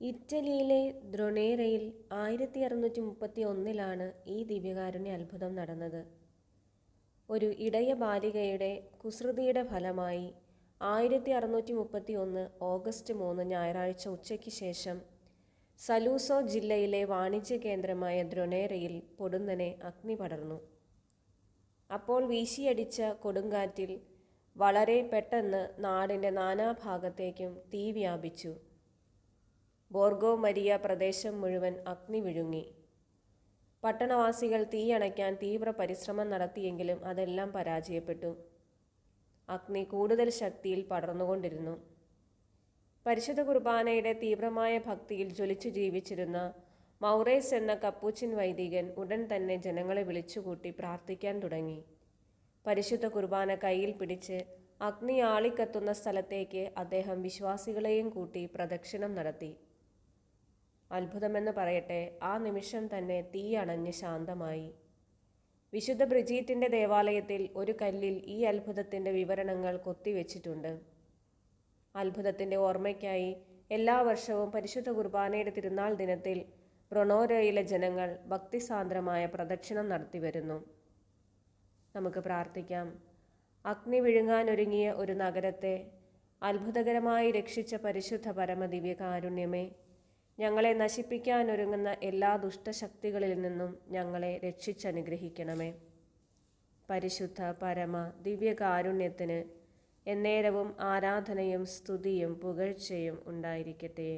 ഇറ്റലിയിലെ ദ്രൊണേറയിൽ 1631 ഈ ദിവ്യകാരുണ്യ അത്ഭുതം നടന്നത്. ഒരു ഇടയ ബാലികയുടെ കുസൃതിയുടെ ഫലമായി 1631 ഓഗസ്റ്റ് 3 ഞായറാഴ്ച ഉച്ചയ്ക്ക് ശേഷം സലൂസോ ജില്ലയിലെ വാണിജ്യ കേന്ദ്രമായ ദ്രൊണേറയിൽ പൊടുന്നനെ അഗ്നി പടർന്നു. അപ്പോൾ വീശിയടിച്ച കൊടുങ്കാറ്റിൽ വളരെ പെട്ടെന്ന് നാടിൻ്റെ നാനാഭാഗത്തേക്കും തീ വ്യാപിച്ചു. ബോർഗോ മരിയ പ്രദേശം മുഴുവൻ അഗ്നി വിഴുങ്ങി. പട്ടണവാസികൾ തീയണയ്ക്കാൻ തീവ്ര പരിശ്രമം നടത്തിയെങ്കിലും അതെല്ലാം പരാജയപ്പെട്ടു. അഗ്നി കൂടുതൽ ശക്തിയിൽ പടർന്നുകൊണ്ടിരുന്നു. പരിശുദ്ധ കുർബാനയുടെ തീവ്രമായ ഭക്തിയിൽ ജ്വലിച്ചു ജീവിച്ചിരുന്ന മൗറേസ് എന്ന കപ്പൂച്ചിൻ വൈദികൻ ഉടൻ തന്നെ ജനങ്ങളെ വിളിച്ചുകൂട്ടി പ്രാർത്ഥിക്കാൻ തുടങ്ങി. പരിശുദ്ധ കുർബാന കയ്യിൽ പിടിച്ച് അഗ്നി ആളിക്കത്തുന്ന സ്ഥലത്തേക്ക് അദ്ദേഹം വിശ്വാസികളെയും കൂട്ടി പ്രദക്ഷിണം നടത്തി. അത്ഭുതമെന്ന് പറയട്ടെ, ആ നിമിഷം തന്നെ തീ അണഞ്ഞ് ശാന്തമായി. വിശുദ്ധ ബ്രിജീറ്റിൻ്റെ ദേവാലയത്തിൽ ഒരു കല്ലിൽ ഈ അത്ഭുതത്തിൻ്റെ വിവരണങ്ങൾ കൊത്തിവെച്ചിട്ടുണ്ട്. അത്ഭുതത്തിൻ്റെ ഓർമ്മയ്ക്കായി എല്ലാ വർഷവും പരിശുദ്ധ കുർബാനയുടെ തിരുനാൾ ദിനത്തിൽ ബ്രൊണോരയിലെ ജനങ്ങൾ ഭക്തിസാന്ദ്രമായ പ്രദക്ഷിണം നടത്തിവരുന്നു. നമുക്ക് പ്രാർത്ഥിക്കാം. അഗ്നി വിഴുങ്ങാനൊരുങ്ങിയ ഒരു നഗരത്തെ അത്ഭുതകരമായി രക്ഷിച്ച പരിശുദ്ധ പരമദിവ്യകാരുണ്യമേ, ഞങ്ങളെ നശിപ്പിക്കാനൊരുങ്ങുന്ന എല്ലാ ദുഷ്ടശക്തികളിൽ നിന്നും ഞങ്ങളെ രക്ഷിച്ചനുഗ്രഹിക്കണമേ. പരിശുദ്ധ പരമ ദിവ്യകാരുണ്യത്തിന് എന്നേരവും ആരാധനയും സ്തുതിയും പുകഴ്ചയും ഉണ്ടായിരിക്കട്ടെ.